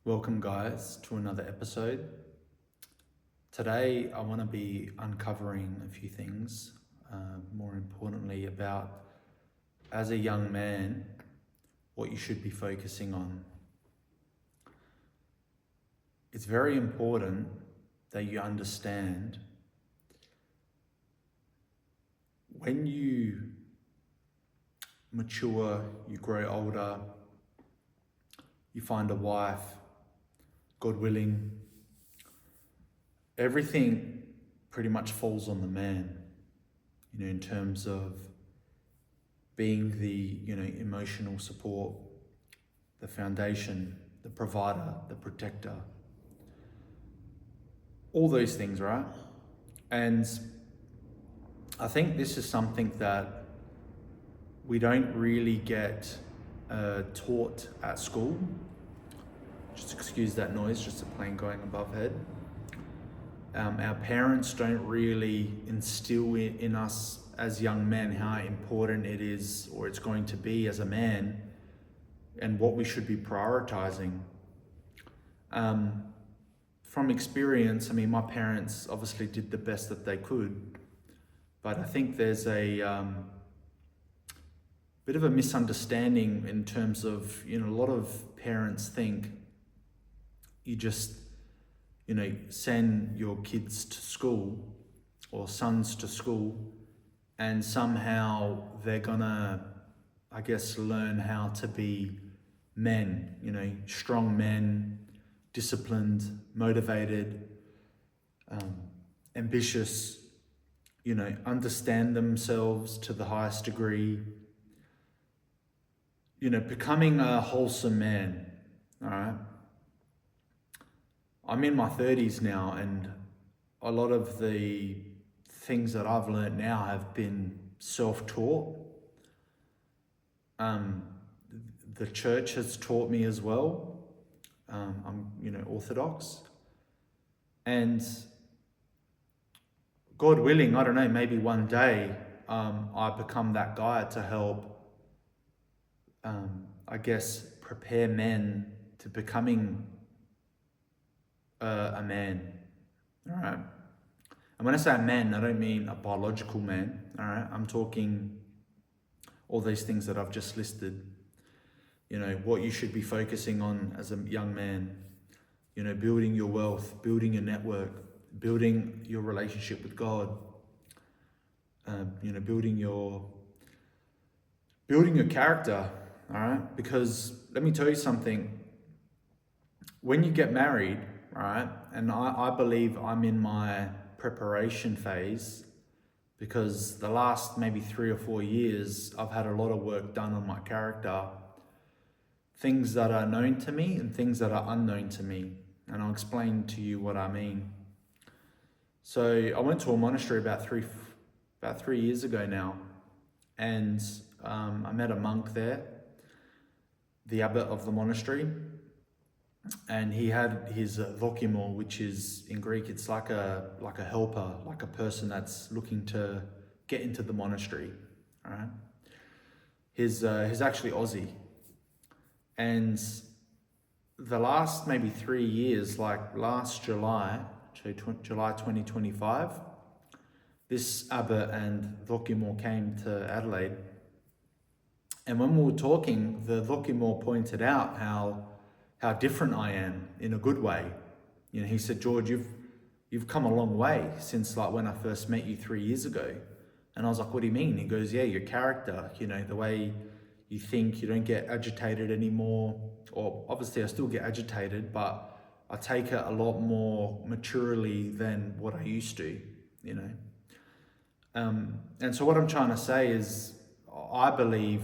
Welcome, guys, to another episode. Today, I want to be uncovering a few things, more importantly, about as a young man, what you should be focusing on. It's very important that you understand when you mature, you grow older, you find a wife, God willing, everything pretty much falls on the man, in terms of being the, emotional support, the foundation, the provider, the protector, all those things, right? And I think this is something that we don't really get taught at school. Just excuse that noise, just a plane going above head. Our parents don't really instill in us as young men how important it is, or it's going to be as a man, and what we should be prioritizing. From experience, my parents obviously did the best that they could, but I think there's a bit of a misunderstanding in terms of, a lot of parents think you just, send your kids to school or sons to school and somehow they're gonna, learn how to be men, strong men, disciplined, motivated, ambitious, understand themselves to the highest degree, becoming a wholesome man, all right? I'm in my 30s now, and a lot of the things that I've learned now have been self-taught. The church has taught me as well. I'm, Orthodox. And God willing, I don't know, maybe one day I become that guy to help, prepare men to becoming a man, all right? And when I say a man, I don't mean a biological man, all right? I'm talking all these things that I've just listed, what you should be focusing on as a young man, building your wealth, building your network, building your relationship with God, building your character, all right? Because let me tell you something, when you get married, right? And I believe I'm in my preparation phase, because the last maybe 3 or 4 years, I've had a lot of work done on my character, things that are known to me and things that are unknown to me. And I'll explain to you what I mean. So I went to a monastery about three years ago now, and I met a monk there, the abbot of the monastery. And he had his dokimo, which is in Greek, it's like a helper, like a person that's looking to get into the monastery, all right? He's actually Aussie. And the last maybe 3 years, like last July, July 2025, this abbot and dokimo came to Adelaide. And when we were talking, the dokimo pointed out how different I am in a good way. He said, George, you've come a long way since like when I first met you 3 years ago. And I was like, what do you mean? He goes, yeah, your character, the way you think, you don't get agitated anymore. Or obviously I still get agitated, but I take it a lot more maturely than what I used to, And so what I'm trying to say is, I believe,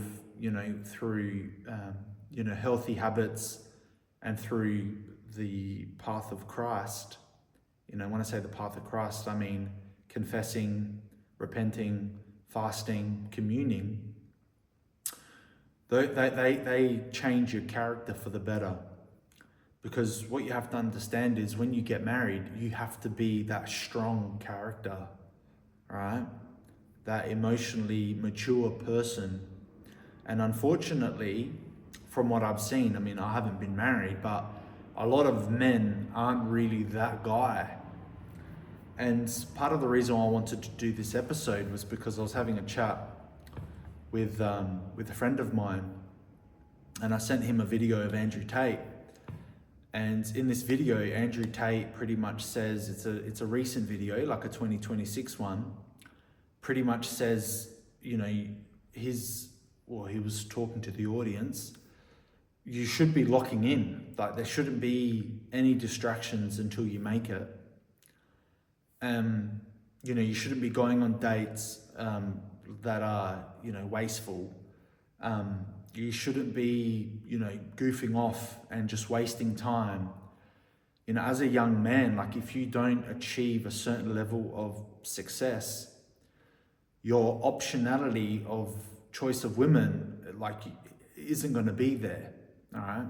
through, healthy habits, and through the path of Christ, when I say the path of Christ, I mean confessing, repenting, fasting, communing. They change your character for the better. Because what you have to understand is when you get married, you have to be that strong character, right? That emotionally mature person. And unfortunately, from what I've seen, I haven't been married, but a lot of men aren't really that guy. And part of the reason why I wanted to do this episode was because I was having a chat with a friend of mine, and I sent him a video of Andrew Tate. And in this video, Andrew Tate pretty much says, it's a recent video, like a 2026 one, pretty much says, you know, he was talking to the audience, you should be locking in. Like, there shouldn't be any distractions until you make it. You know, you shouldn't be going on dates that are, you know, wasteful. You shouldn't be, you know, goofing off and just wasting time. You know, as a young man, like, if you don't achieve a certain level of success, your optionality of choice of women, like, isn't going to be there. All right.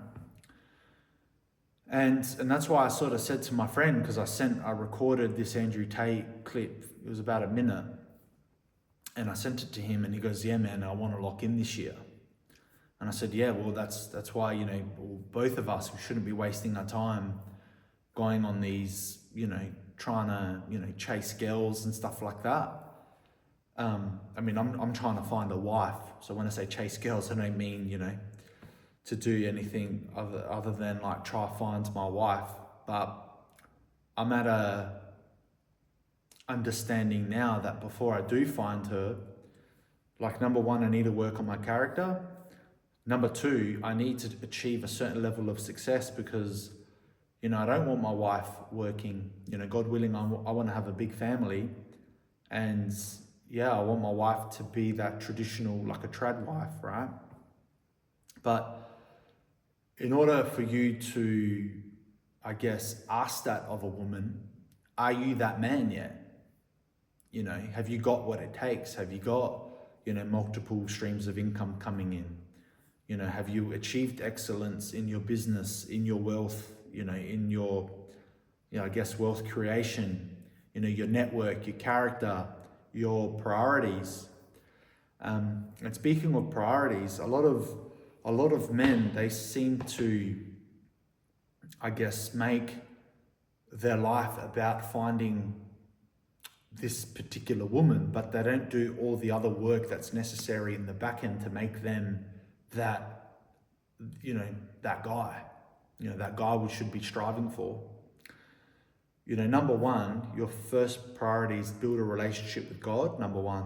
And that's why I sort of said to my friend, because I recorded this Andrew Tate clip. It was about a minute. And I sent it to him, and he goes, yeah, man, I want to lock in this year. And I said, yeah, well, that's why, you know, both of us, we shouldn't be wasting our time going on these, you know, trying to, you know, chase girls and stuff like that. I mean, I'm trying to find a wife. So when I say chase girls, I don't mean, you know, to do anything other than like try to find my wife. But I'm at a understanding now that before I do find her, like, number one, I need to work on my character. Number two, I need to achieve a certain level of success, because, you know, I don't want my wife working, you know, God willing, I want to have a big family. And yeah, I want my wife to be that traditional, like a trad wife, right? But in order for you to, I guess, ask that of a woman, are you that man yet? You know, have you got what it takes? Have you got, you know, multiple streams of income coming in? You know, have you achieved excellence in your business, in your wealth, you know, in your, you know, I guess, wealth creation, you know, your network, your character, your priorities. And speaking of priorities, a lot of men, they seem to, I guess, make their life about finding this particular woman, but they don't do all the other work that's necessary in the back end to make them that, you know, that guy, you know, that guy we should be striving for. You know, number one, your first priority is build a relationship with God, number one.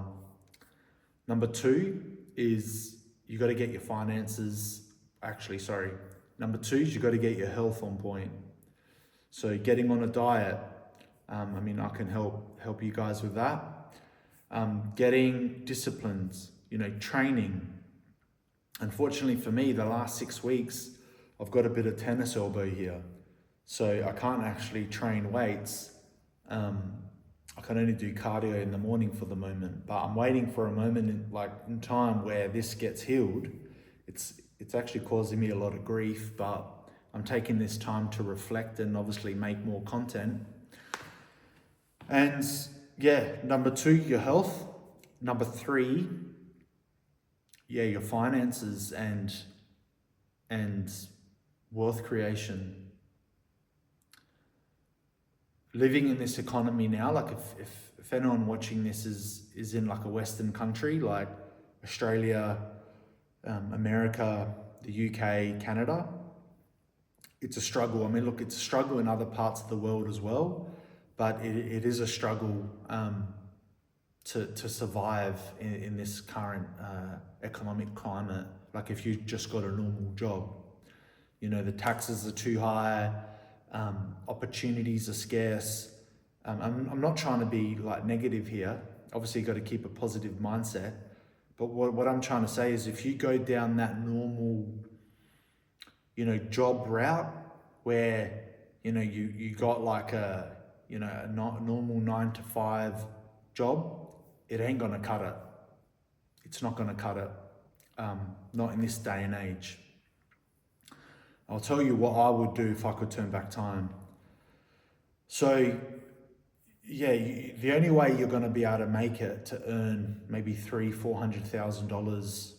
Number two is you got to get your finances, number two is you got to get your health on point. So getting on a diet, I mean, I can help you guys with that. Getting disciplines, you know, training. Unfortunately for me, the last 6 weeks, I've got a bit of tennis elbow here. So I can't actually train weights. I can only do cardio in the morning for the moment, but I'm waiting for a moment in time where this gets healed. It's actually causing me a lot of grief, but I'm taking this time to reflect and obviously make more content. And yeah, number two, your health. Number three, yeah, your finances and wealth creation. Living in this economy now, like if anyone watching this is in like a Western country like Australia, America, the UK, Canada, it's a struggle. I mean, look, it's a struggle in other parts of the world as well, but it is a struggle to survive in this current economic climate. Like, if you just got a normal job, you know, the taxes are too high, opportunities are scarce. I'm not trying to be like negative here. Obviously, you got to keep a positive mindset. But what I'm trying to say is, if you go down that normal, you know, job route where, you know, you got like a normal 9-to-5 job, it ain't gonna cut it. It's not gonna cut it. Not in this day and age. I'll tell you what I would do if I could turn back time. So, yeah, the only way you're going to be able to make it to earn maybe $300,000-$400,000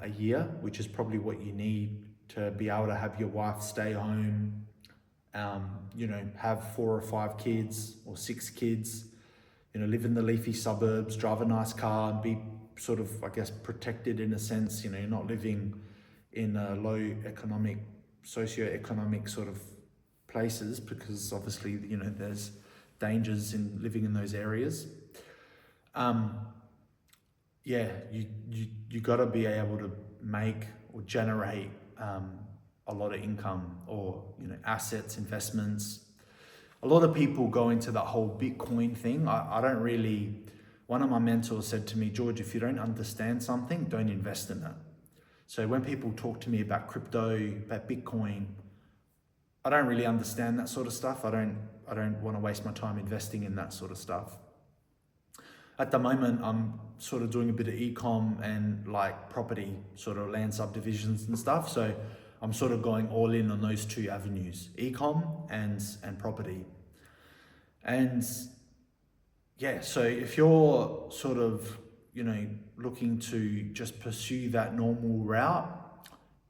a year, which is probably what you need to be able to have your wife stay home, have 4 or 5 kids or 6 kids, live in the leafy suburbs, drive a nice car, and be sort of, I guess, protected in a sense. You're not living in a low economic, socio-economic sort of places, because obviously, there's dangers in living in those areas. You got to be able to make or generate a lot of income, or assets, investments. A lot of people go into that whole Bitcoin thing. I don't really. One of my mentors said to me, George, if you don't understand something, don't invest in it. So when people talk to me about crypto, about Bitcoin, I don't really understand that sort of stuff. I don't want to waste my time investing in that sort of stuff. At the moment, I'm sort of doing a bit of e-com and like property, sort of land subdivisions and stuff. So I'm sort of going all in on those 2 avenues, e-com and property. And yeah, so if you're sort of, looking to just pursue that normal route,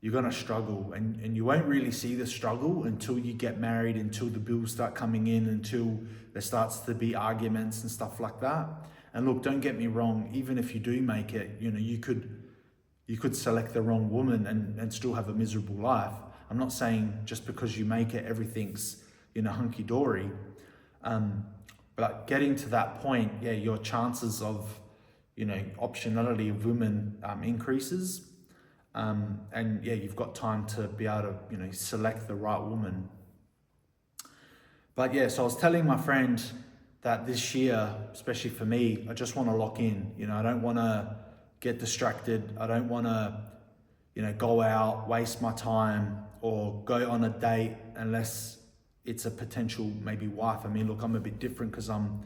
you're going to struggle, and you won't really see the struggle until you get married, until the bills start coming in, until there starts to be arguments and stuff like that. And look, don't get me wrong, even if you do make it, you could select the wrong woman and still have a miserable life. I'm not saying just because you make it, everything's, hunky-dory. But getting to that point, your chances of, optionality of women increases. And you've got time to be able to, select the right woman. But so I was telling my friend that this year, especially for me, I just want to lock in. I don't want to get distracted. I don't want to, go out, waste my time, or go on a date unless it's a potential maybe wife. I mean, look, I'm a bit different because I'm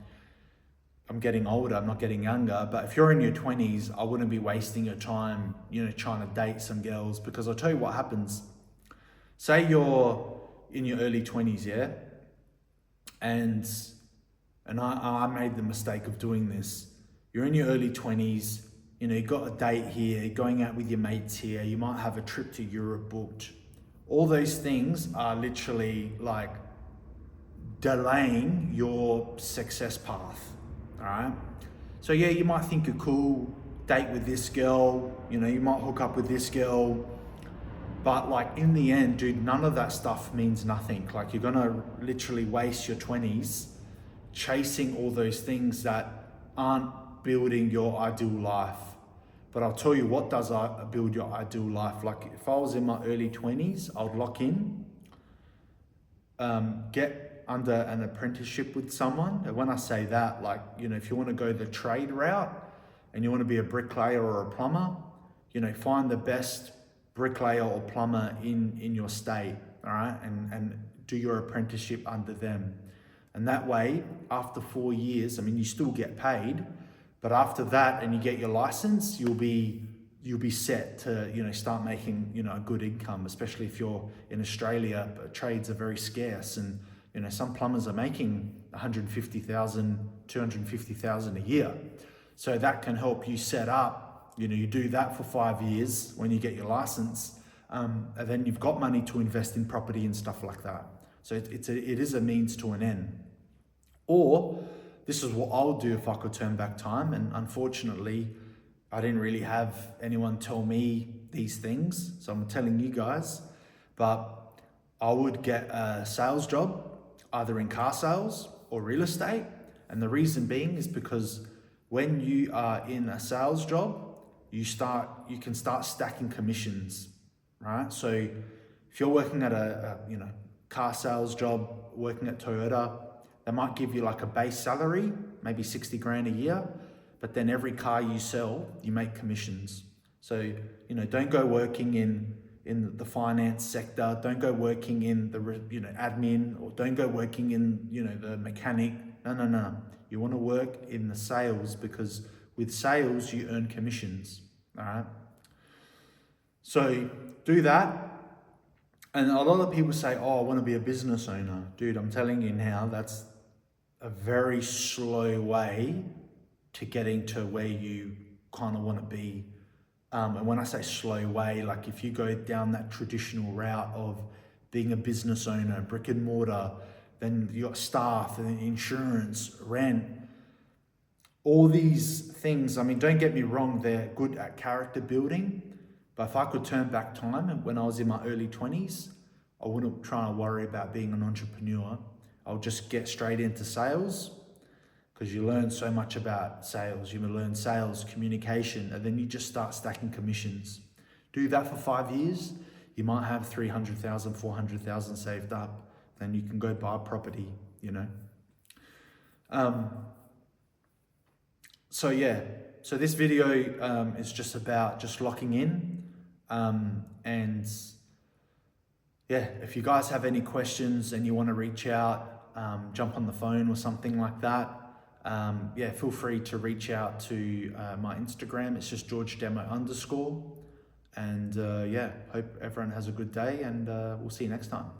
getting older, I'm not getting younger. But if you're in your 20s, I wouldn't be wasting your time, trying to date some girls, because I'll tell you what happens. Say you're in your early 20s, yeah? And I made the mistake of doing this. You're in your early 20s, you got a date here, going out with your mates here, you might have a trip to Europe booked. All those things are literally like delaying your success path, all right? So you might think you're cool, date with this girl, you might hook up with this girl, but like in the end, dude, none of that stuff means nothing. Like you're gonna literally waste your 20s chasing all those things that aren't building your ideal life. But I'll tell you what does build your ideal life. Like if I was in my early 20s, I would lock in, get under an apprenticeship with someone. And when I say that, like, if you want to go the trade route and you want to be a bricklayer or a plumber, find the best bricklayer or plumber in your state, all right? And do your apprenticeship under them. And that way, after 4 years, I mean, you still get paid, but after that, and you get your license, you'll be set to, start making, a good income, especially if you're in Australia. But trades are very scarce, and, some plumbers are making 150,000, 250,000 a year. So that can help you set up, you do that for 5 years when you get your license, and then you've got money to invest in property and stuff like that. So it is a means to an end. Or this is what I would do if I could turn back time. And unfortunately, I didn't really have anyone tell me these things, so I'm telling you guys. But I would get a sales job, either in car sales or real estate. And the reason being is because when you are in a sales job, you can start stacking commissions, right? So if you're working at a car sales job, working at Toyota, they might give you like a base salary, maybe 60 grand a year, but then every car you sell, you make commissions. So, don't go working in the finance sector, don't go working in the, admin, or don't go working in, the mechanic. No. You want to work in the sales, because with sales, you earn commissions, all right? So do that. And a lot of people say, oh, I want to be a business owner. Dude, I'm telling you now, that's a very slow way to getting to where you kind of want to be. And when I say slow way, like if you go down that traditional route of being a business owner, brick and mortar, then you got staff and insurance, rent, all these things. I mean, don't get me wrong, they're good at character building, but if I could turn back time when I was in my early 20s, I wouldn't try to worry about being an entrepreneur. I'll just get straight into sales, because you learn so much about sales. You learn sales, communication, and then you just start stacking commissions. Do that for 5 years, you might have 300,000, 400,000 saved up. Then you can go buy a property, you know. So yeah, so this video is just about just locking in. And yeah, if you guys have any questions and you want to reach out, jump on the phone or something like that, yeah, feel free to reach out to my Instagram. It's just GeorgeDemo_. And yeah, hope everyone has a good day, and we'll see you next time.